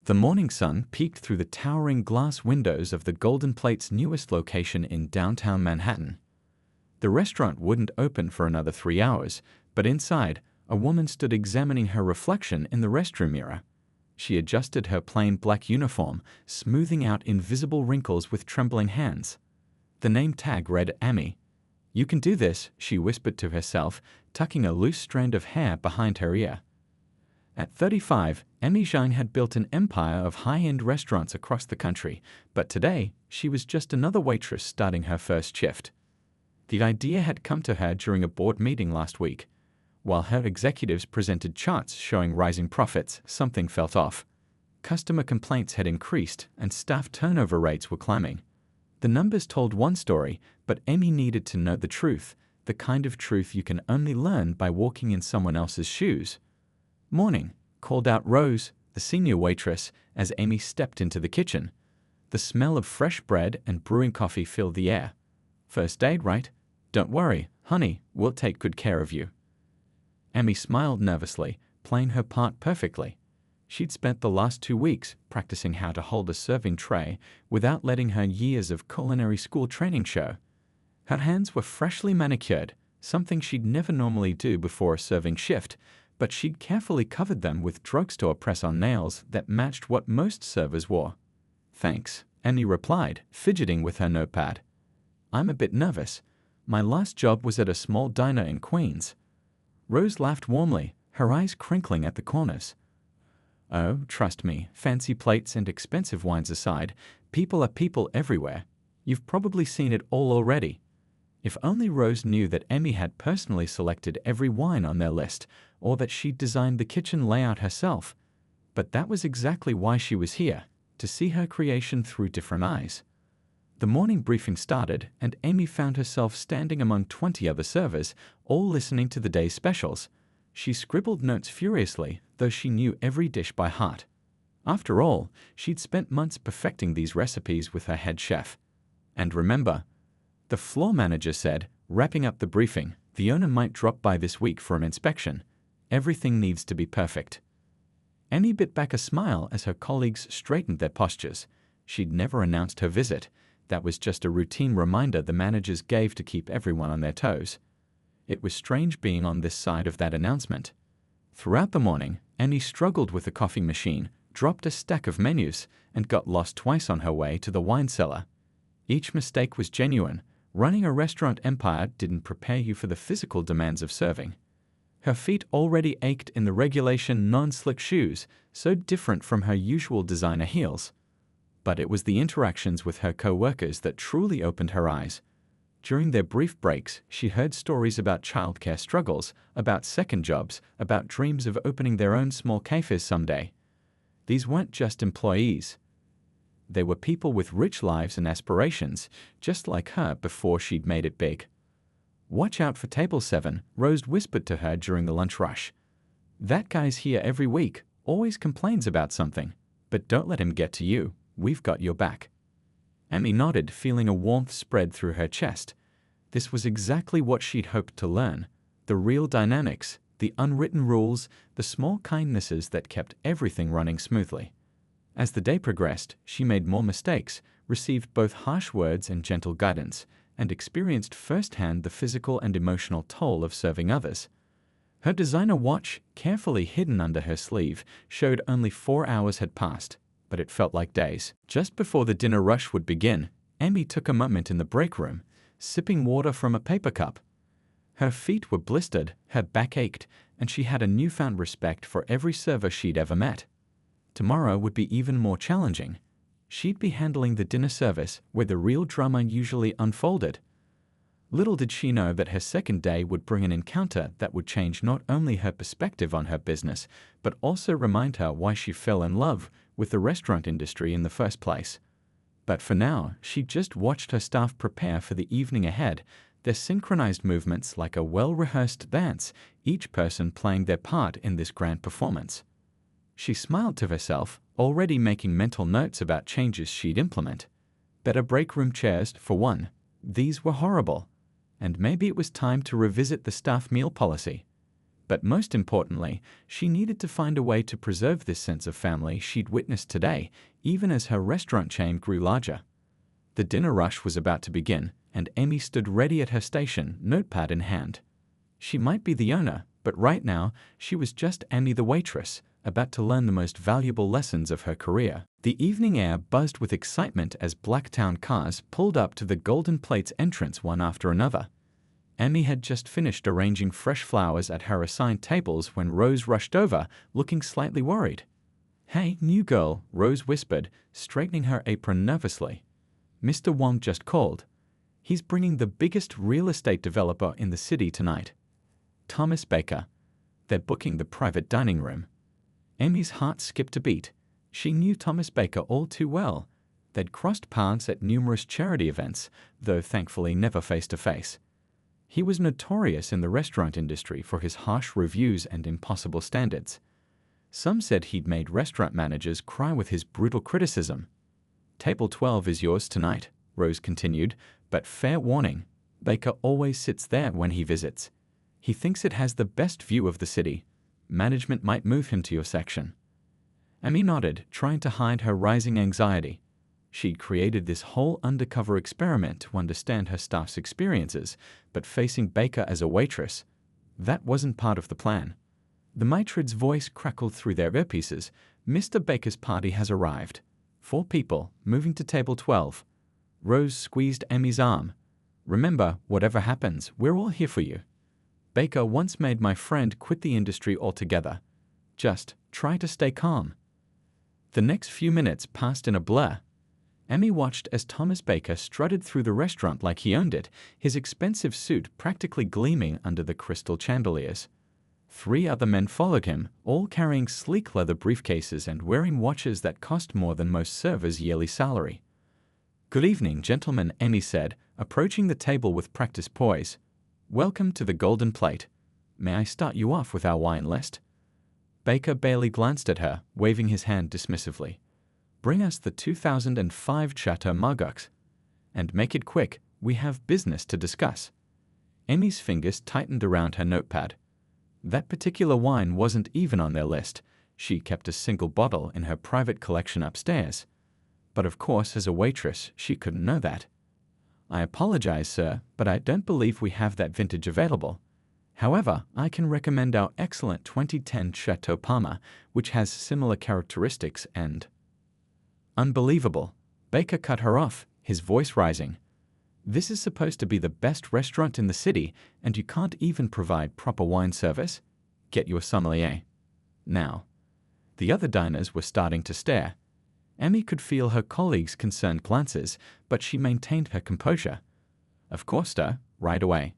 The morning sun peeked through the towering glass windows of the Golden Plate's newest location in downtown Manhattan. The restaurant wouldn't open for another 3 hours, but inside, a woman stood examining her reflection in the restroom mirror. She adjusted her plain black uniform, smoothing out invisible wrinkles with trembling hands. The name tag read Amy. "You can do this," she whispered to herself, tucking a loose strand of hair behind her ear. At 35, Amy Zhang had built an empire of high-end restaurants across the country, but today, she was just another waitress starting her first shift. The idea had come to her during a board meeting last week. While her executives presented charts showing rising profits, something felt off. Customer complaints had increased, and staff turnover rates were climbing. The numbers told one story, but Amy needed to know the truth, the kind of truth you can only learn by walking in someone else's shoes. "Morning," called out Rose, the senior waitress, as Amy stepped into the kitchen. The smell of fresh bread and brewing coffee filled the air. "First aid, right? Don't worry, honey, we'll take good care of you." Amy smiled nervously, playing her part perfectly. She'd spent the last 2 weeks practicing how to hold a serving tray without letting her years of culinary school training show. Her hands were freshly manicured, something she'd never normally do before a serving shift, but she'd carefully covered them with drugstore press-on nails that matched what most servers wore. "Thanks," Amy replied, fidgeting with her notepad. "I'm a bit nervous. My last job was at a small diner in Queens." Rose laughed warmly, her eyes crinkling at the corners. "Oh, trust me, fancy plates and expensive wines aside, people are people everywhere. You've probably seen it all already." If only Rose knew that Amy had personally selected every wine on their list, or that she'd designed the kitchen layout herself. But that was exactly why she was here, to see her creation through different eyes. The morning briefing started, and Amy found herself standing among 20 other servers, all listening to the day's specials. She scribbled notes furiously, though she knew every dish by heart. After all, she'd spent months perfecting these recipes with her head chef. "And remember," the floor manager said, wrapping up the briefing, "the owner might drop by this week for an inspection. Everything needs to be perfect." Amy bit back a smile as her colleagues straightened their postures. She'd never announced her visit. That was just a routine reminder the managers gave to keep everyone on their toes. It was strange being on this side of that announcement. Throughout the morning, Amy struggled with the coffee machine, dropped a stack of menus, and got lost twice on her way to the wine cellar. Each mistake was genuine. Running a restaurant empire didn't prepare you for the physical demands of serving. Her feet already ached in the regulation non-slick shoes, so different from her usual designer heels. But it was the interactions with her co-workers that truly opened her eyes. During their brief breaks, she heard stories about childcare struggles, about second jobs, about dreams of opening their own small cafes someday. These weren't just employees. They were people with rich lives and aspirations, just like her before she'd made it big. "Watch out for table 7, Rose whispered to her during the lunch rush. "That guy's here every week, always complains about something. But don't let him get to you. We've got your back." Amy nodded, feeling a warmth spread through her chest. This was exactly what she'd hoped to learn. The real dynamics, the unwritten rules, the small kindnesses that kept everything running smoothly. As the day progressed, she made more mistakes, received both harsh words and gentle guidance, and experienced firsthand the physical and emotional toll of serving others. Her designer watch, carefully hidden under her sleeve, showed only 4 hours had passed, but it felt like days. Just before the dinner rush would begin, Amy took a moment in the break room, sipping water from a paper cup. Her feet were blistered, her back ached, and she had a newfound respect for every server she'd ever met. Tomorrow would be even more challenging. She'd be handling the dinner service where the real drama usually unfolded. Little did she know that her second day would bring an encounter that would change not only her perspective on her business, but also remind her why she fell in love with the restaurant industry in the first place. But for now, she just watched her staff prepare for the evening ahead, their synchronized movements like a well-rehearsed dance, each person playing their part in this grand performance. She smiled to herself, already making mental notes about changes she'd implement. Better break room chairs, for one. These were horrible. And maybe it was time to revisit the staff meal policy. But most importantly, she needed to find a way to preserve this sense of family she'd witnessed today, even as her restaurant chain grew larger. The dinner rush was about to begin, and Amy stood ready at her station, notepad in hand. She might be the owner, but right now, she was just Amy the waitress, about to learn the most valuable lessons of her career. The evening air buzzed with excitement as Blacktown cars pulled up to the Golden Plate's entrance one after another. Amy had just finished arranging fresh flowers at her assigned tables when Rose rushed over, looking slightly worried. "Hey, new girl," Rose whispered, straightening her apron nervously. "Mr. Wong just called. He's bringing the biggest real estate developer in the city tonight. Thomas Baker. They're booking the private dining room." Amy's heart skipped a beat. She knew Thomas Baker all too well. They'd crossed paths at numerous charity events, though thankfully never face to face. He was notorious in the restaurant industry for his harsh reviews and impossible standards. Some said he'd made restaurant managers cry with his brutal criticism. "Table 12 is yours tonight," Rose continued, "but fair warning, Baker always sits there when he visits. He thinks it has the best view of the city. Management might move him to your section." Amy nodded, trying to hide her rising anxiety. She'd created this whole undercover experiment to understand her staff's experiences, but facing Baker as a waitress, that wasn't part of the plan. The matron's voice crackled through their earpieces. "Mr. Baker's party has arrived. 4 people, moving to table 12. Rose squeezed Amy's arm. "Remember, whatever happens, we're all here for you. Baker once made my friend quit the industry altogether. Just try to stay calm." The next few minutes passed in a blur. Amy watched as Thomas Baker strutted through the restaurant like he owned it, his expensive suit practically gleaming under the crystal chandeliers. 3 other men followed him, all carrying sleek leather briefcases and wearing watches that cost more than most servers' yearly salary. "Good evening, gentlemen," Amy said, approaching the table with practiced poise. "Welcome to the Golden Plate. May I start you off with our wine list?" Baker barely glanced at her, waving his hand dismissively. "Bring us the 2005 Chateau Margaux. And make it quick, we have business to discuss." Amy's fingers tightened around her notepad. That particular wine wasn't even on their list. She kept a single bottle in her private collection upstairs. But of course, as a waitress, she couldn't know that. "I apologize, sir, but I don't believe we have that vintage available. However, I can recommend our excellent 2010 Chateau Palmer, which has similar characteristics and—" "Unbelievable." Baker cut her off, his voice rising. "This is supposed to be the best restaurant in the city, and you can't even provide proper wine service? Get your sommelier. Now." The other diners were starting to stare. Amy could feel her colleagues' concerned glances, but she maintained her composure. "Of course, sir, right away."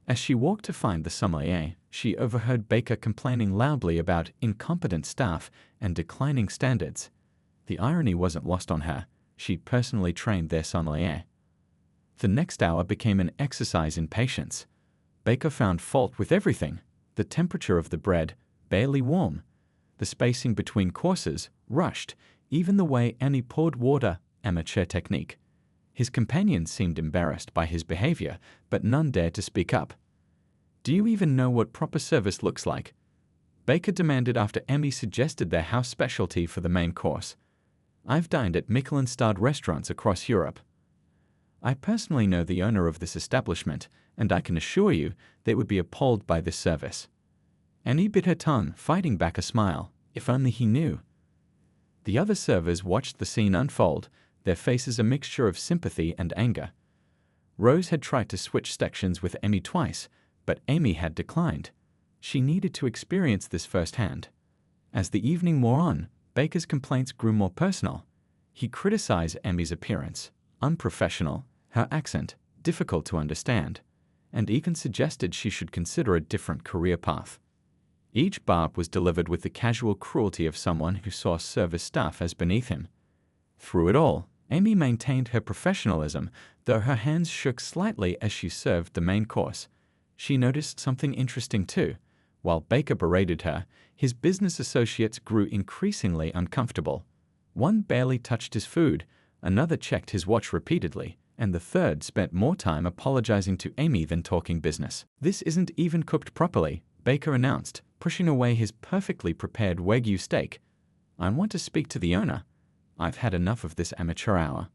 As she walked to find the sommelier, she overheard Baker complaining loudly about incompetent staff and declining standards. The irony wasn't lost on her. She'd personally trained their sommelier. The next hour became an exercise in patience. Baker found fault with everything. The temperature of the bread, barely warm. The spacing between courses, rushed. Even the way Annie poured water, amateur technique. His companions seemed embarrassed by his behavior, but none dared to speak up. "Do you even know what proper service looks like?" Baker demanded after Amy suggested their house specialty for the main course. "I've dined at Michelin-starred restaurants across Europe. I personally know the owner of this establishment, and I can assure you they would be appalled by this service." Annie bit her tongue, fighting back a smile. If only he knew. The other servers watched the scene unfold, their faces a mixture of sympathy and anger. Rose had tried to switch sections with Amy twice, but Amy had declined. She needed to experience this firsthand. As the evening wore on, Baker's complaints grew more personal. He criticized Amy's appearance, unprofessional, her accent, difficult to understand, and even suggested she should consider a different career path. Each barb was delivered with the casual cruelty of someone who saw service staff as beneath him. Through it all, Amy maintained her professionalism, though her hands shook slightly as she served the main course. She noticed something interesting too. While Baker berated her, his business associates grew increasingly uncomfortable. One barely touched his food, another checked his watch repeatedly, and the third spent more time apologizing to Amy than talking business. "This isn't even cooked properly," Baker announced, pushing away his perfectly prepared Wagyu steak. "I want to speak to the owner. I've had enough of this amateur hour."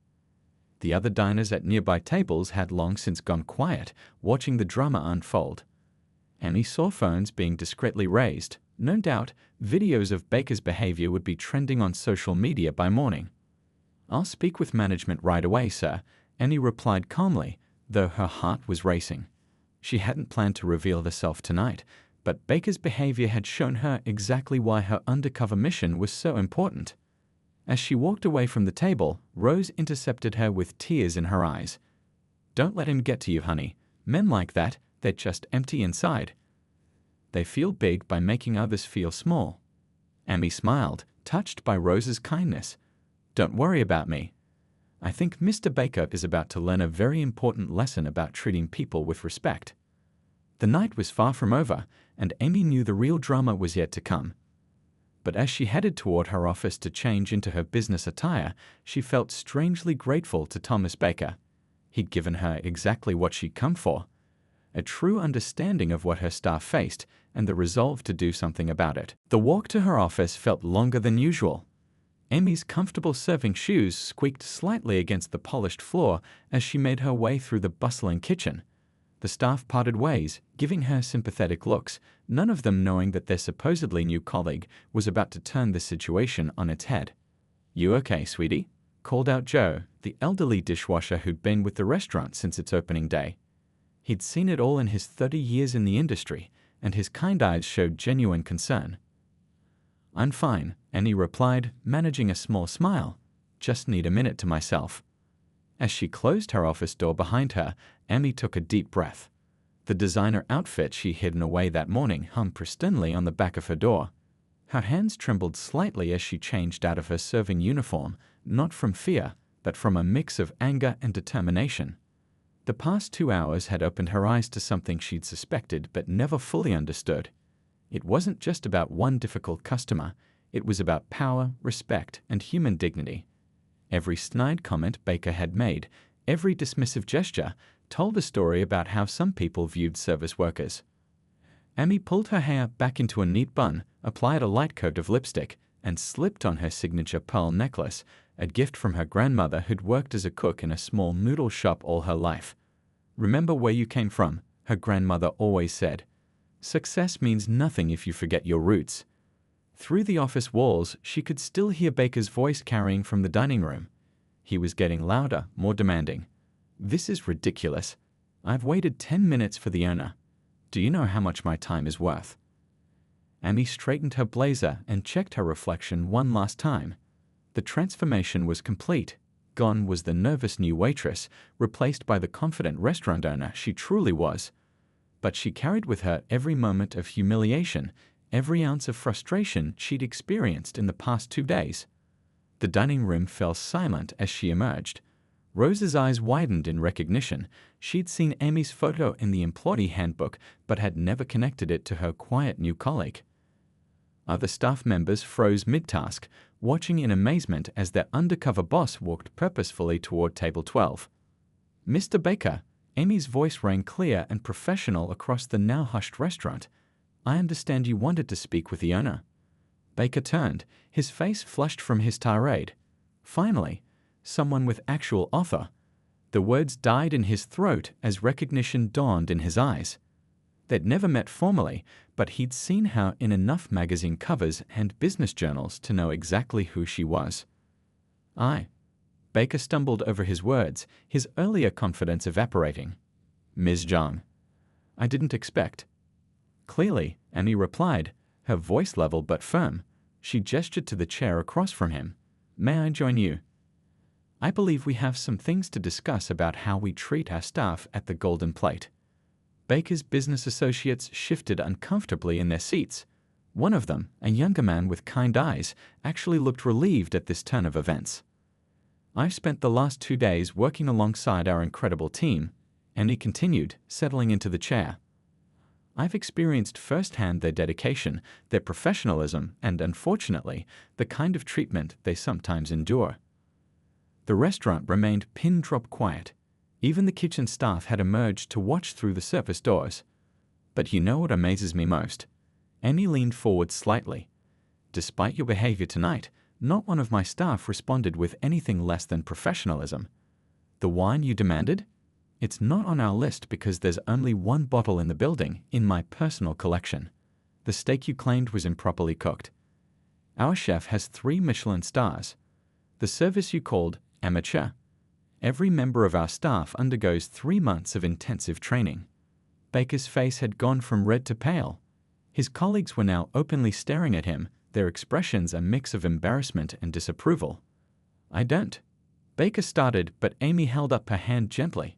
The other diners at nearby tables had long since gone quiet, watching the drama unfold. Amy saw phones being discreetly raised. No doubt, videos of Baker's behavior would be trending on social media by morning. "I'll speak with management right away, sir," Annie replied calmly, though her heart was racing. She hadn't planned to reveal herself tonight, but Baker's behavior had shown her exactly why her undercover mission was so important. As she walked away from the table, Rose intercepted her with tears in her eyes. "Don't let him get to you, honey. Men like that, they're just empty inside. They feel big by making others feel small." Amy smiled, touched by Rose's kindness. "Don't worry about me. I think Mr. Baker is about to learn a very important lesson about treating people with respect." The night was far from over, and Amy knew the real drama was yet to come. But as she headed toward her office to change into her business attire, she felt strangely grateful to Thomas Baker. He'd given her exactly what she'd come for: a true understanding of what her staff faced and the resolve to do something about it. The walk to her office felt longer than usual. Amy's comfortable serving shoes squeaked slightly against the polished floor as she made her way through the bustling kitchen. The staff parted ways, giving her sympathetic looks, none of them knowing that their supposedly new colleague was about to turn the situation on its head. "You okay, sweetie?" called out Joe, the elderly dishwasher who'd been with the restaurant since its opening day. He'd seen it all in his 30 years in the industry, and his kind eyes showed genuine concern. "I'm fine," Annie replied, managing a small smile. "Just need a minute to myself." As she closed her office door behind her, Amy took a deep breath. The designer outfit she hidden away that morning hung pristinely on the back of her door. Her hands trembled slightly as she changed out of her serving uniform, not from fear, but from a mix of anger and determination. The past 2 hours had opened her eyes to something she'd suspected but never fully understood. It wasn't just about one difficult customer. It was about power, respect, and human dignity. Every snide comment Baker had made, every dismissive gesture, told a story about how some people viewed service workers. Amy pulled her hair back into a neat bun, applied a light coat of lipstick, and slipped on her signature pearl necklace, a gift from her grandmother who'd worked as a cook in a small noodle shop all her life. "Remember where you came from," her grandmother always said. "Success means nothing if you forget your roots." Through the office walls, she could still hear Baker's voice carrying from the dining room. He was getting louder, more demanding. "This is ridiculous. I've waited 10 minutes for the owner. Do you know how much my time is worth?" Amy straightened her blazer and checked her reflection one last time. The transformation was complete. Gone was the nervous new waitress, replaced by the confident restaurant owner she truly was. But she carried with her every moment of humiliation, every ounce of frustration she'd experienced in the past 2 days. The dining room fell silent as she emerged. Rose's eyes widened in recognition. She'd seen Amy's photo in the employee handbook, but had never connected it to her quiet new colleague. Other staff members froze mid-task, watching in amazement as their undercover boss walked purposefully toward table 12. "Mr. Baker," Amy's voice rang clear and professional across the now hushed restaurant. "I understand you wanted to speak with the owner." Baker turned, his face flushed from his tirade. Finally, someone with actual author. The words died in his throat as recognition dawned in his eyes. They'd never met formally, but he'd seen her in enough magazine covers and business journals to know exactly who she was. "I." Baker stumbled over his words, his earlier confidence evaporating. "Ms. Zhang." "I didn't expect." "Clearly," Amy replied, her voice level but firm. She gestured to the chair across from him. "May I join you? I believe we have some things to discuss about how we treat our staff at the Golden Plate." Baker's business associates shifted uncomfortably in their seats. One of them, a younger man with kind eyes, actually looked relieved at this turn of events. "I've spent the last 2 days working alongside our incredible team," and he continued, settling into the chair. "I've experienced firsthand their dedication, their professionalism, and, unfortunately, the kind of treatment they sometimes endure." The restaurant remained pin-drop quiet. Even the kitchen staff had emerged to watch through the surface doors. But you know what amazes me most? Amy leaned forward slightly. Despite your behavior tonight, not one of my staff responded with anything less than professionalism. The wine you demanded? It's not on our list because there's only one bottle in the building in my personal collection. The steak you claimed was improperly cooked. Our chef has 3 Michelin stars. The service you called amateur. Every member of our staff undergoes 3 months of intensive training. Baker's face had gone from red to pale. His colleagues were now openly staring at him, their expressions a mix of embarrassment and disapproval. I don't. Baker started, but Amy held up her hand gently.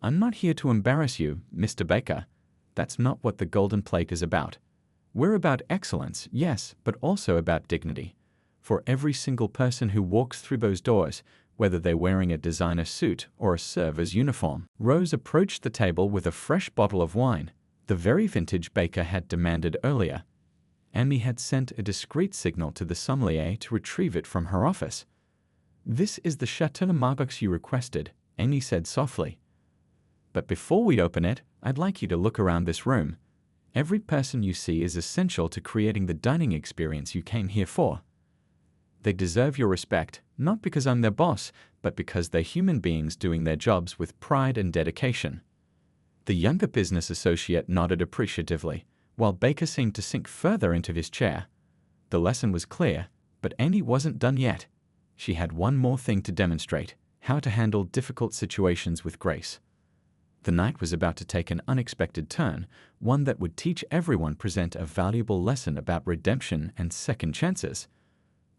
I'm not here to embarrass you, Mr. Baker. That's not what the Golden Plate is about. We're about excellence, yes, but also about dignity. For every single person who walks through those doors, whether they're wearing a designer suit or a server's uniform. Rose approached the table with a fresh bottle of wine, the very vintage Baker had demanded earlier. Amy had sent a discreet signal to the sommelier to retrieve it from her office. This is the Chateau Margaux you requested, Amy said softly. But before we open it, I'd like you to look around this room. Every person you see is essential to creating the dining experience you came here for. They deserve your respect, not because I'm their boss, but because they're human beings doing their jobs with pride and dedication. The younger business associate nodded appreciatively, while Baker seemed to sink further into his chair. The lesson was clear, but Amy wasn't done yet. She had one more thing to demonstrate: how to handle difficult situations with grace. The night was about to take an unexpected turn, one that would teach everyone present a valuable lesson about redemption and second chances.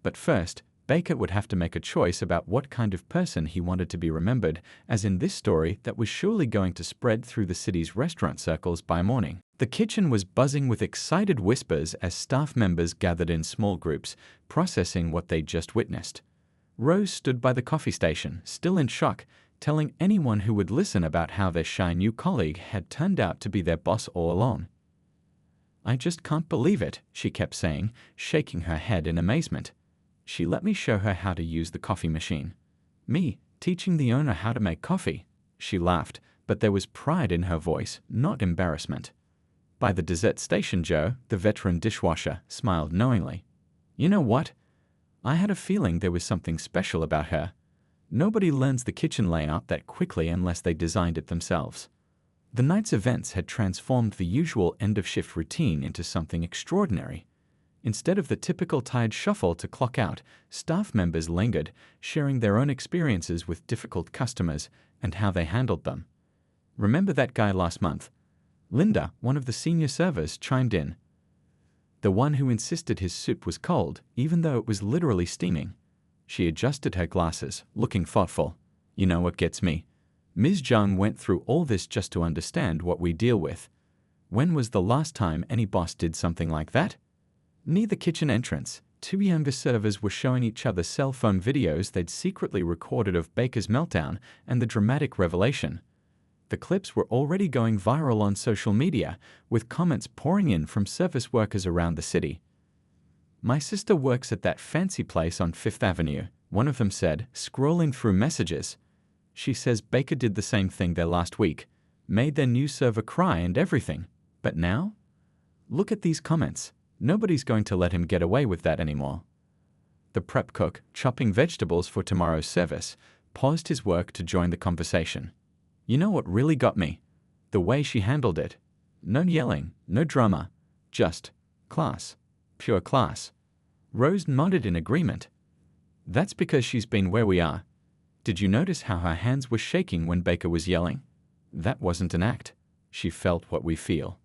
But first, Baker would have to make a choice about what kind of person he wanted to be remembered, as in this story that was surely going to spread through the city's restaurant circles by morning. The kitchen was buzzing with excited whispers as staff members gathered in small groups, processing what they'd just witnessed. Rose stood by the coffee station, still in shock, telling anyone who would listen about how their shy new colleague had turned out to be their boss all along. I just can't believe it, she kept saying, shaking her head in amazement. She let me show her how to use the coffee machine. Me, teaching the owner how to make coffee. She laughed, but there was pride in her voice, not embarrassment. By the dessert station, Joe, the veteran dishwasher, smiled knowingly. You know what? I had a feeling there was something special about her. Nobody learns the kitchen layout that quickly unless they designed it themselves. The night's events had transformed the usual end-of-shift routine into something extraordinary. Instead of the typical tired shuffle to clock out, staff members lingered, sharing their own experiences with difficult customers and how they handled them. Remember that guy last month? Linda, one of the senior servers, chimed in. The one who insisted his soup was cold, even though it was literally steaming. She adjusted her glasses, looking thoughtful. You know what gets me? Ms. Jung went through all this just to understand what we deal with. When was the last time any boss did something like that? Near the kitchen entrance, 2 younger servers were showing each other cell phone videos they'd secretly recorded of Baker's meltdown and the dramatic revelation. The clips were already going viral on social media, with comments pouring in from service workers around the city. My sister works at that fancy place on 5th Avenue, one of them said, scrolling through messages. She says Baker did the same thing there last week, made their new server cry and everything. But now? Look at these comments. Nobody's going to let him get away with that anymore. The prep cook, chopping vegetables for tomorrow's service, paused his work to join the conversation. You know what really got me? The way she handled it. No yelling, no drama, just class. Pure class. Rose nodded in agreement. That's because she's been where we are. Did you notice how her hands were shaking when Baker was yelling? That wasn't an act. She felt what we feel.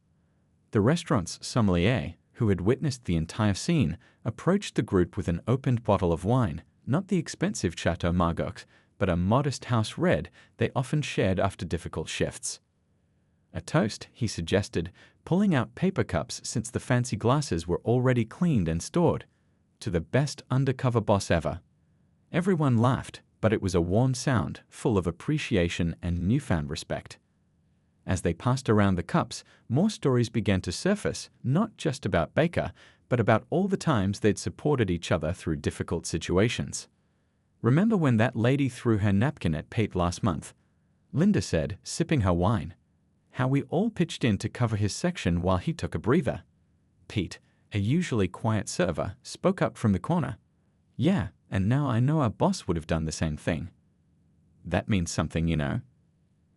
The restaurant's sommelier, who had witnessed the entire scene, approached the group with an opened bottle of wine, not the expensive Chateau Margaux, but a modest house red they often shared after difficult shifts. A toast, he suggested, pulling out paper cups since the fancy glasses were already cleaned and stored. To the best undercover boss ever. Everyone laughed, but it was a warm sound, full of appreciation and newfound respect. As they passed around the cups, more stories began to surface, not just about Baker, but about all the times they'd supported each other through difficult situations. Remember when that lady threw her napkin at Pete last month? Linda said, sipping her wine. how we all pitched in to cover his section while he took a breather. Pete, a usually quiet server, spoke up from the corner. Yeah, and now I know our boss would have done the same thing. That means something, you know.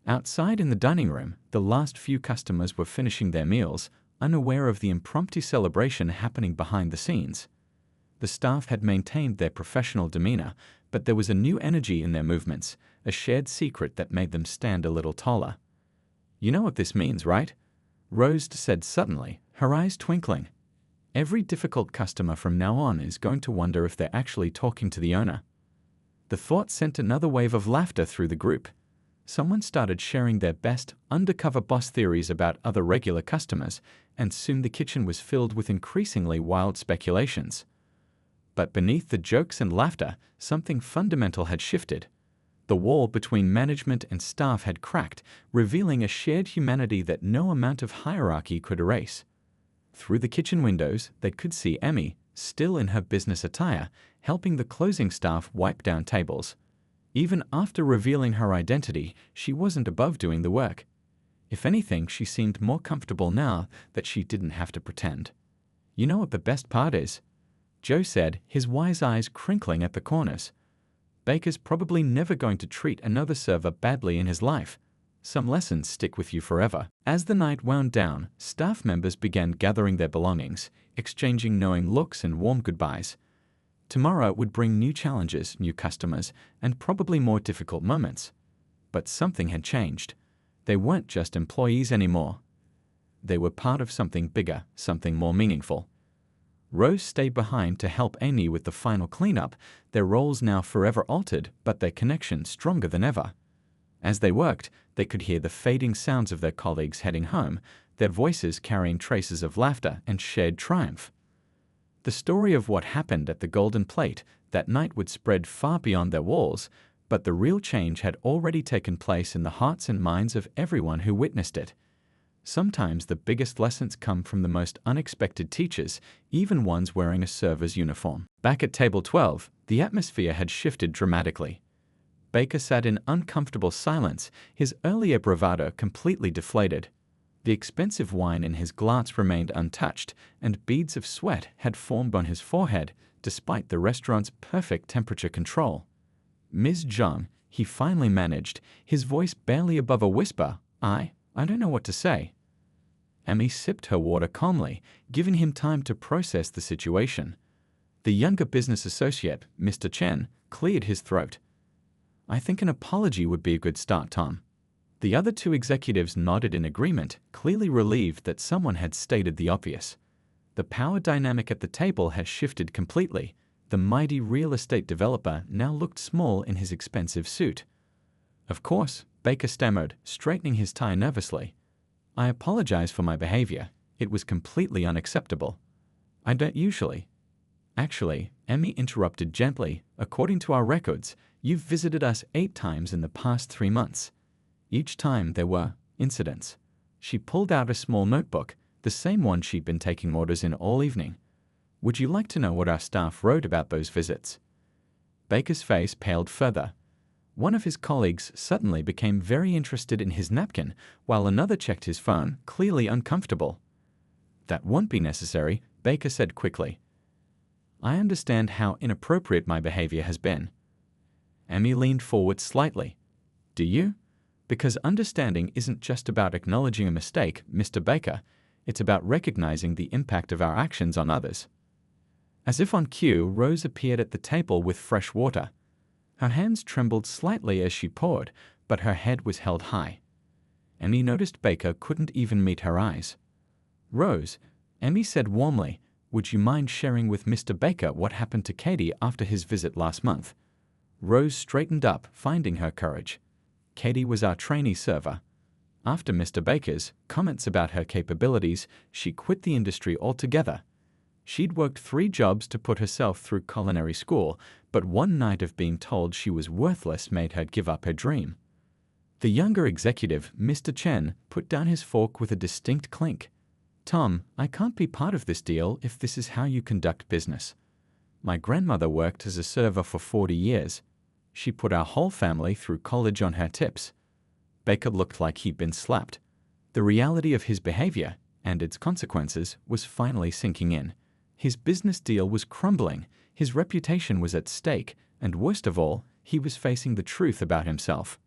Outside in the dining room, the last few customers were finishing their meals, unaware of the impromptu celebration happening behind the scenes. The staff had maintained their professional demeanor, but there was a new energy in their movements, a shared secret that made them stand a little taller. You know what this means, right? Rose said suddenly, her eyes twinkling. Every difficult customer from now on is going to wonder if they're actually talking to the owner. The thought sent another wave of laughter through the group. Someone started sharing their best undercover boss theories about other regular customers, and soon the kitchen was filled with increasingly wild speculations. But beneath the jokes and laughter, something fundamental had shifted. The wall between management and staff had cracked, revealing a shared humanity that no amount of hierarchy could erase. Through the kitchen windows, they could see Emmy, still in her business attire, helping the closing staff wipe down tables. Even after revealing her identity, she wasn't above doing the work. If anything, she seemed more comfortable now that she didn't have to pretend. You know what the best part is? Joe said, his wise eyes crinkling at the corners. Baker's probably never going to treat another server badly in his life. Some lessons stick with you forever. As the night wound down, staff members began gathering their belongings, exchanging knowing looks and warm goodbyes. Tomorrow would bring new challenges, new customers, and probably more difficult moments. But something had changed. They weren't just employees anymore. They were part of something bigger, something more meaningful. Rose stayed behind to help Amy with the final cleanup, their roles now forever altered, but their connection stronger than ever. As they worked, they could hear the fading sounds of their colleagues heading home, their voices carrying traces of laughter and shared triumph. The story of what happened at the Golden Plate that night would spread far beyond their walls, but the real change had already taken place in the hearts and minds of everyone who witnessed it. Sometimes the biggest lessons come from the most unexpected teachers, even ones wearing a server's uniform. Back at table 12, the atmosphere had shifted dramatically. Baker sat in uncomfortable silence, his earlier bravado completely deflated. The expensive wine in his glass remained untouched, and beads of sweat had formed on his forehead, despite the restaurant's perfect temperature control. Ms. Zhang, he finally managed, his voice barely above a whisper, I don't know what to say. Amy sipped her water calmly, giving him time to process the situation. The younger business associate, Mr. Chen, cleared his throat. I think an apology would be a good start, Tom. The other two executives nodded in agreement, clearly relieved that someone had stated the obvious. The power dynamic at the table had shifted completely. The mighty real estate developer now looked small in his expensive suit. Of course, Baker stammered, straightening his tie nervously. I apologize for my behavior. It was completely unacceptable. I don't usually. Actually, Emmy interrupted gently, according to our records, you've visited us 8 times in the past 3 months. Each time there were incidents. She pulled out a small notebook, the same one she'd been taking orders in all evening. Would you like to know what our staff wrote about those visits? Baker's face paled further. One of his colleagues suddenly became very interested in his napkin, while another checked his phone, clearly uncomfortable. That won't be necessary, Baker said quickly. I understand how inappropriate my behavior has been. Emmy leaned forward slightly. Do you? Because understanding isn't just about acknowledging a mistake, Mr. Baker. It's about recognizing the impact of our actions on others. As if on cue, Rose appeared at the table with fresh water. Her hands trembled slightly as she poured, but her head was held high. Emmy noticed Baker couldn't even meet her eyes. Rose, Emmy said warmly, would you mind sharing with Mr. Baker what happened to Katie after his visit last month? Rose straightened up, finding her courage. Katie was our trainee server. After Mr. Baker's comments about her capabilities, she quit the industry altogether. She'd worked 3 jobs to put herself through culinary school, but one night of being told she was worthless made her give up her dream. The younger executive, Mr. Chen, put down his fork with a distinct clink. Tom, I can't be part of this deal if this is how you conduct business. My grandmother worked as a server for 40 years. She put our whole family through college on her tips. Baker looked like he'd been slapped. The reality of his behavior and its consequences was finally sinking in. His business deal was crumbling, his reputation was at stake, and worst of all, he was facing the truth about himself.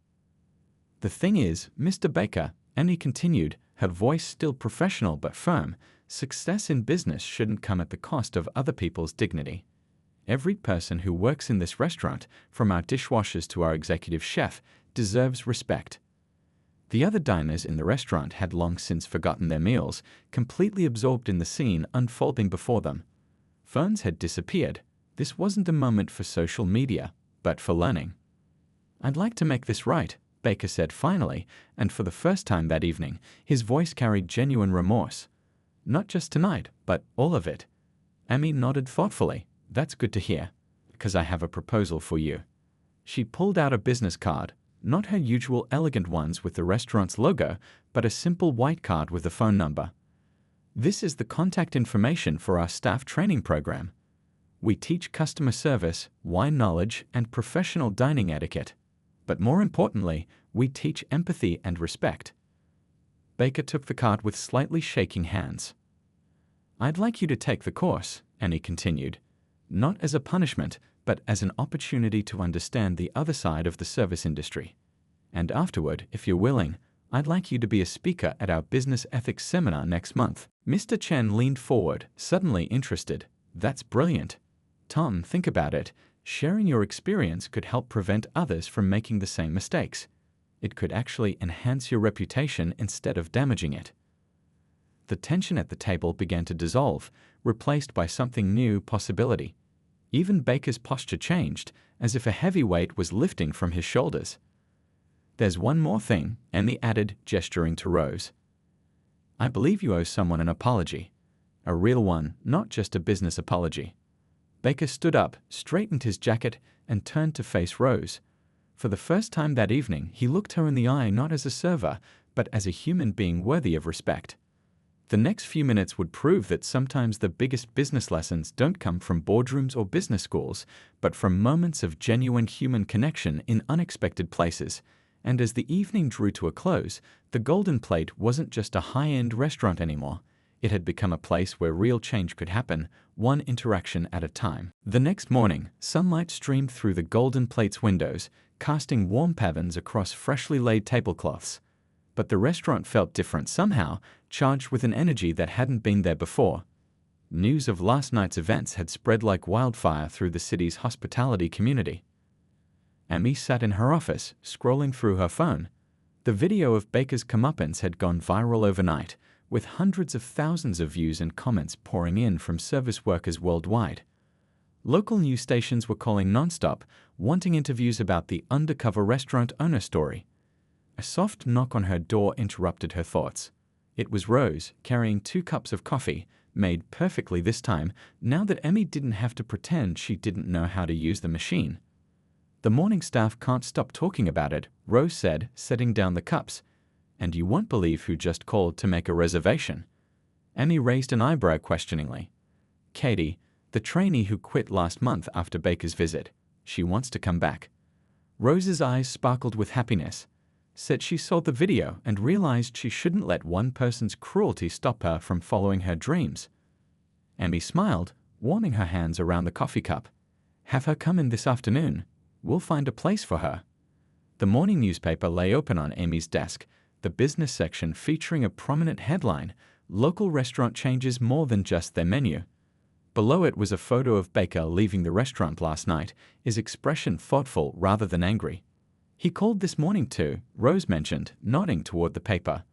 "The thing is, Mr. Baker," Annie continued, her voice still professional but firm, "success in business shouldn't come at the cost of other people's dignity. Every person who works in this restaurant, from our dishwashers to our executive chef, deserves respect." The other diners in the restaurant had long since forgotten their meals, completely absorbed in the scene unfolding before them. Phones had disappeared. This wasn't a moment for social media, but for learning. "I'd like to make this right," Baker said finally, and for the first time that evening, his voice carried genuine remorse. "Not just tonight, but all of it." Amy nodded thoughtfully. "That's good to hear, because I have a proposal for you." She pulled out a business card, not her usual elegant ones with the restaurant's logo, but a simple white card with a phone number. "This is the contact information for our staff training program. We teach customer service, wine knowledge, and professional dining etiquette. But more importantly, we teach empathy and respect." Baker took the card with slightly shaking hands. "I'd like you to take the course," Annie continued, "not as a punishment, but as an opportunity to understand the other side of the service industry. And afterward, if you're willing, I'd like you to be a speaker at our business ethics seminar next month." Mr. Chen leaned forward, suddenly interested. "That's brilliant. Tom, think about it. Sharing your experience could help prevent others from making the same mistakes. It could actually enhance your reputation instead of damaging it." The tension at the table began to dissolve, replaced by something new possibility. Even Baker's posture changed, as if a heavy weight was lifting from his shoulders. "There's one more thing," Annie added, gesturing to Rose. "I believe you owe someone an apology. A real one, not just a business apology." Baker stood up, straightened his jacket, and turned to face Rose. For the first time that evening, he looked her in the eye not as a server, but as a human being worthy of respect. The next few minutes would prove that sometimes the biggest business lessons don't come from boardrooms or business schools, but from moments of genuine human connection in unexpected places. And as the evening drew to a close, the Golden Plate wasn't just a high-end restaurant anymore. It had become a place where real change could happen, one interaction at a time. The next morning, sunlight streamed through the Golden Plate's windows, casting warm patterns across freshly laid tablecloths. But the restaurant felt different somehow, charged with an energy that hadn't been there before. News of last night's events had spread like wildfire through the city's hospitality community. Amy sat in her office, scrolling through her phone. The video of Baker's comeuppance had gone viral overnight, with hundreds of thousands of views and comments pouring in from service workers worldwide. Local news stations were calling nonstop, wanting interviews about the undercover restaurant owner story. A soft knock on her door interrupted her thoughts. It was Rose, carrying 2 cups of coffee, made perfectly this time, now that Emmy didn't have to pretend she didn't know how to use the machine. "The morning staff can't stop talking about it," Rose said, setting down the cups. "And you won't believe who just called to make a reservation." Emmy raised an eyebrow questioningly. "Katie, the trainee who quit last month after Baker's visit. She wants to come back." Rose's eyes sparkled with happiness. Said she saw the video and realized she shouldn't let one person's cruelty stop her from following her dreams. Amy smiled, warming her hands around the coffee cup. "Have her come in this afternoon. We'll find a place for her." The morning newspaper lay open on Amy's desk, the business section featuring a prominent headline, "Local restaurant changes more than just their menu." Below it was a photo of Baker leaving the restaurant last night, his expression thoughtful rather than angry. "He called this morning too," Rose mentioned, nodding toward the paper.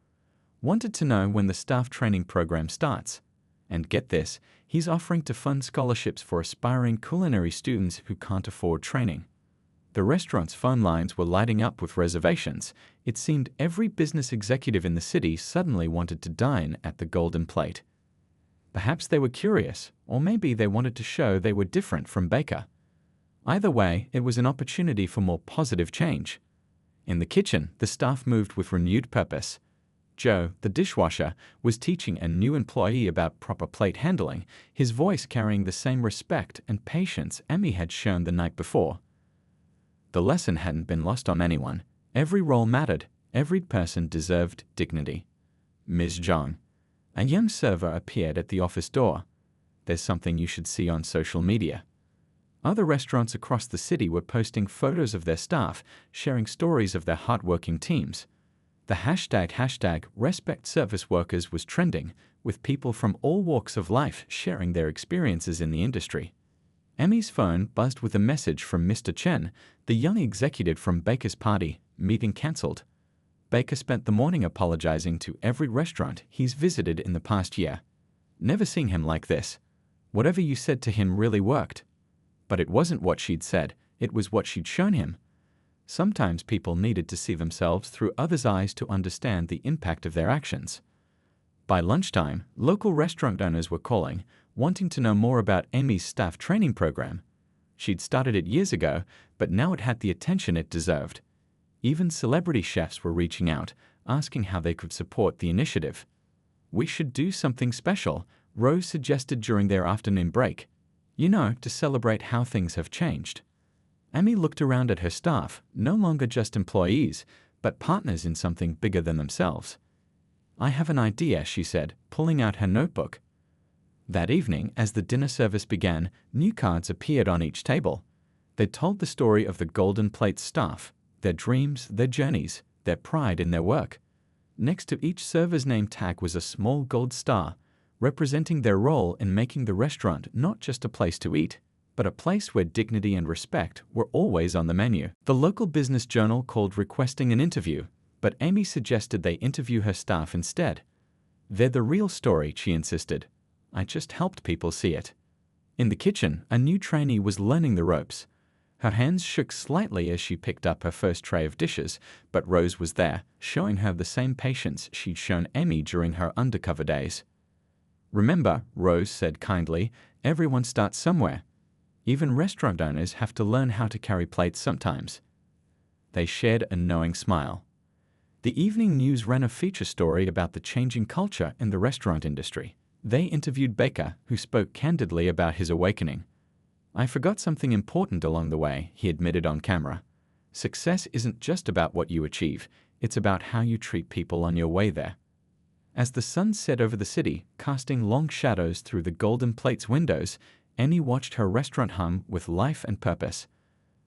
"Wanted to know when the staff training program starts. And get this, he's offering to fund scholarships for aspiring culinary students who can't afford training." The restaurant's phone lines were lighting up with reservations. It seemed every business executive in the city suddenly wanted to dine at the Golden Plate. Perhaps they were curious, or maybe they wanted to show they were different from Baker. Either way, it was an opportunity for more positive change. In the kitchen, the staff moved with renewed purpose. Joe, the dishwasher, was teaching a new employee about proper plate handling, his voice carrying the same respect and patience Emmy had shown the night before. The lesson hadn't been lost on anyone. Every role mattered. Every person deserved dignity. Ms. Zhang. A young server appeared at the office door. There's something you should see on social media. Other restaurants across the city were posting photos of their staff, sharing stories of their hardworking teams. The hashtag Respect Service Workers was trending, with people from all walks of life sharing their experiences in the industry. Emmy's phone buzzed with a message from Mr. Chen, the young executive from Baker's party. Meeting cancelled. Baker spent the morning apologizing to every restaurant he's visited in the past year. Never seen him like this. Whatever you said to him really worked. But it wasn't what she'd said, it was what she'd shown him. Sometimes people needed to see themselves through others' eyes to understand the impact of their actions. By lunchtime, local restaurant owners were calling, wanting to know more about Amy's staff training program. She'd started it years ago, but now it had the attention it deserved. Even celebrity chefs were reaching out, asking how they could support the initiative. "We should do something special," Rose suggested during their afternoon break. To celebrate how things have changed. Amy looked around at her staff, no longer just employees, but partners in something bigger than themselves. "I have an idea," she said, pulling out her notebook. That evening, as the dinner service began, new cards appeared on each table. They told the story of the Golden Plate staff, their dreams, their journeys, their pride in their work. Next to each server's name tag was a small gold star, representing their role in making the restaurant not just a place to eat, but a place where dignity and respect were always on the menu. The local business journal called requesting an interview, but Amy suggested they interview her staff instead. "They're the real story," she insisted. "I just helped people see it." In the kitchen, a new trainee was learning the ropes. Her hands shook slightly as she picked up her first tray of dishes, but Rose was there, showing her the same patience she'd shown Amy during her undercover days. "Remember," Rose said kindly, "everyone starts somewhere. Even restaurant owners have to learn how to carry plates sometimes." They shared a knowing smile. The evening news ran a feature story about the changing culture in the restaurant industry. They interviewed Baker, who spoke candidly about his awakening. "I forgot something important along the way," he admitted on camera. "Success isn't just about what you achieve, it's about how you treat people on your way there." As the sun set over the city, casting long shadows through the Golden Plate's windows, Amy watched her restaurant hum with life and purpose.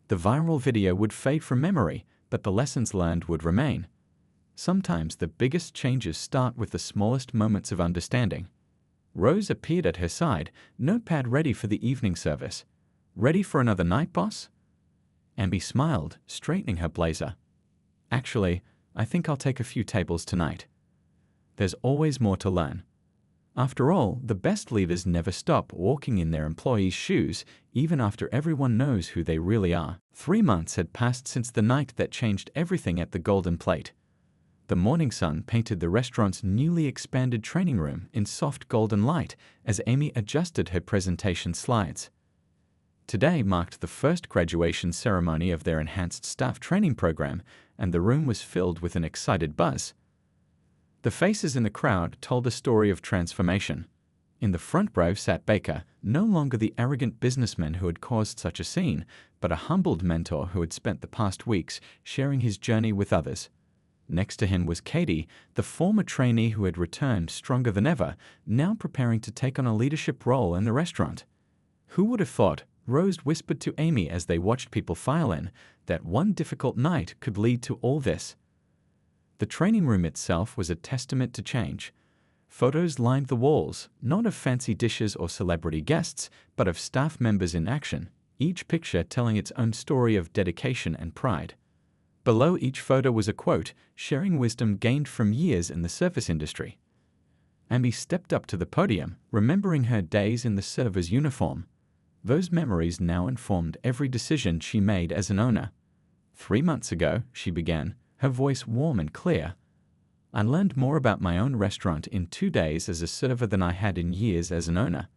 The viral video would fade from memory, but the lessons learned would remain. Sometimes the biggest changes start with the smallest moments of understanding. Rose appeared at her side, notepad ready for the evening service. "Ready for another night, boss?" Amy smiled, straightening her blazer. "Actually, I think I'll take a few tables tonight. There's always more to learn." After all, the best leaders never stop walking in their employees' shoes, even after everyone knows who they really are. 3 months had passed since the night that changed everything at the Golden Plate. The morning sun painted the restaurant's newly expanded training room in soft golden light as Amy adjusted her presentation slides. Today marked the first graduation ceremony of their enhanced staff training program, and the room was filled with an excited buzz. The faces in the crowd told a story of transformation. In the front row sat Baker, no longer the arrogant businessman who had caused such a scene, but a humbled mentor who had spent the past weeks sharing his journey with others. Next to him was Katie, the former trainee who had returned stronger than ever, now preparing to take on a leadership role in the restaurant. "Who would have thought," Rose whispered to Amy as they watched people file in, "that one difficult night could lead to all this?" The training room itself was a testament to change. Photos lined the walls, not of fancy dishes or celebrity guests, but of staff members in action, each picture telling its own story of dedication and pride. Below each photo was a quote, sharing wisdom gained from years in the service industry. Amy stepped up to the podium, remembering her days in the server's uniform. Those memories now informed every decision she made as an owner. 3 months ago, she began, her voice warm and clear. "I learned more about my own restaurant in 2 days as a server than I had in years as an owner."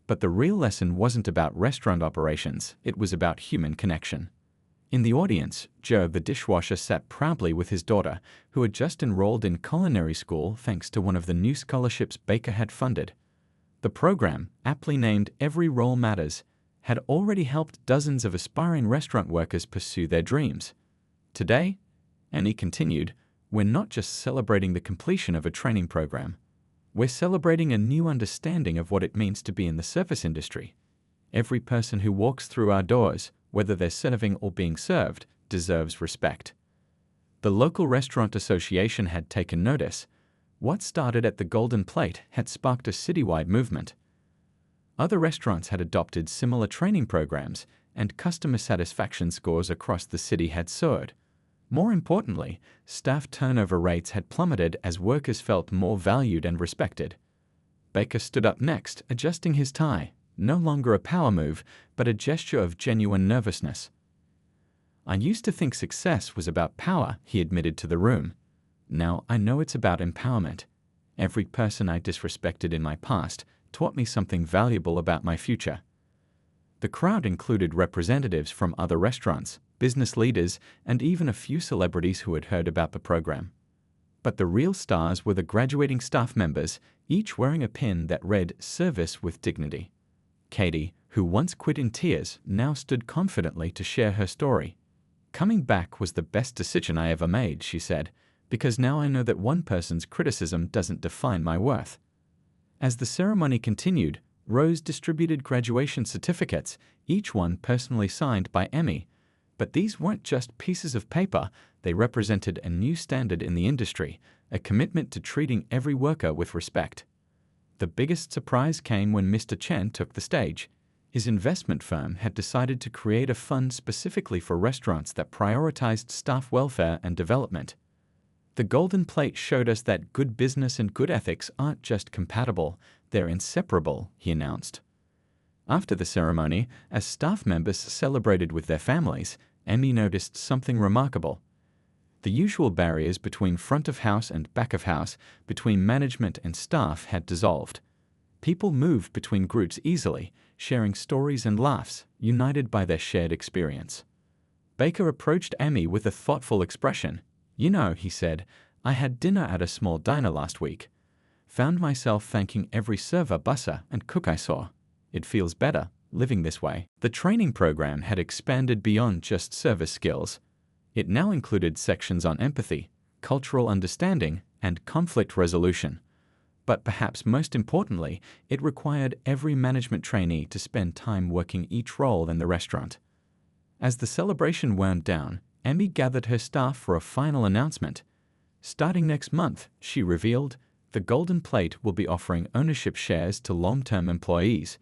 But the real lesson wasn't about restaurant operations, it was about human connection. In the audience, Joe, the dishwasher, sat proudly with his daughter, who had just enrolled in culinary school thanks to one of the new scholarships Baker had funded. The program, aptly named Every Role Matters, had already helped dozens of aspiring restaurant workers pursue their dreams. Today, Annie continued, we're not just celebrating the completion of a training program. We're celebrating a new understanding of what it means to be in the service industry. Every person who walks through our doors, whether they're serving or being served, deserves respect. The local restaurant association had taken notice. What started at the Golden Plate had sparked a citywide movement. Other restaurants had adopted similar training programs, and customer satisfaction scores across the city had soared. More importantly, staff turnover rates had plummeted as workers felt more valued and respected. Baker stood up next, adjusting his tie, no longer a power move, but a gesture of genuine nervousness. "I used to think success was about power," he admitted to the room. "Now I know it's about empowerment. Every person I disrespected in my past taught me something valuable about my future." The crowd included representatives from other restaurants, business leaders, and even a few celebrities who had heard about the program. But the real stars were the graduating staff members, each wearing a pin that read "Service with Dignity." Katie, who once quit in tears, now stood confidently to share her story. "Coming back was the best decision I ever made," she said, "because now I know that one person's criticism doesn't define my worth." As the ceremony continued, Rose distributed graduation certificates, each one personally signed by Emmy. But these weren't just pieces of paper, they represented a new standard in the industry, a commitment to treating every worker with respect. The biggest surprise came when Mr. Chen took the stage. His investment firm had decided to create a fund specifically for restaurants that prioritized staff welfare and development. "The Golden Plate showed us that good business and good ethics aren't just compatible, they're inseparable," he announced. After the ceremony, as staff members celebrated with their families, Emmy noticed something remarkable. The usual barriers between front of house and back of house, between management and staff, had dissolved. People moved between groups easily, sharing stories and laughs, united by their shared experience. Baker approached Emmy with a thoughtful expression. "You know," he said, "I had dinner at a small diner last week. Found myself thanking every server, busser, and cook I saw. It feels better, living this way." The training program had expanded beyond just service skills. It now included sections on empathy, cultural understanding, and conflict resolution. But perhaps most importantly, it required every management trainee to spend time working each role in the restaurant. As the celebration wound down, Emmy gathered her staff for a final announcement. Starting next month, she revealed, the Golden Plate will be offering ownership shares to long-term employees,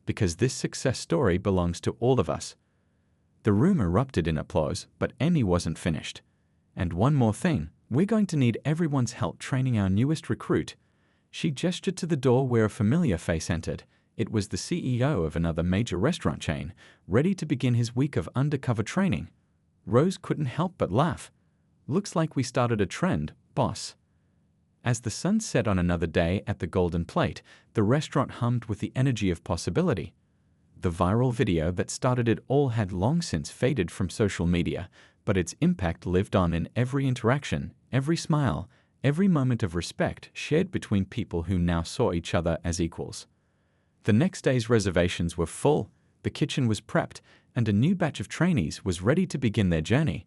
because this success story belongs to all of us. The room erupted in applause, but Emmy wasn't finished. "And one more thing, we're going to need everyone's help training our newest recruit." She gestured to the door where a familiar face entered. It was the CEO of another major restaurant chain, ready to begin his week of undercover training. Rose couldn't help but laugh. "Looks like we started a trend, boss." As the sun set on another day at the Golden Plate, the restaurant hummed with the energy of possibility. The viral video that started it all had long since faded from social media, but its impact lived on in every interaction, every smile, every moment of respect shared between people who now saw each other as equals. The next day's reservations were full, the kitchen was prepped, and a new batch of trainees was ready to begin their journey.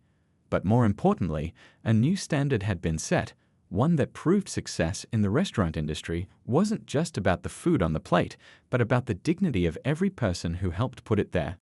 But more importantly, a new standard had been set, one that proved success in the restaurant industry wasn't just about the food on the plate, but about the dignity of every person who helped put it there.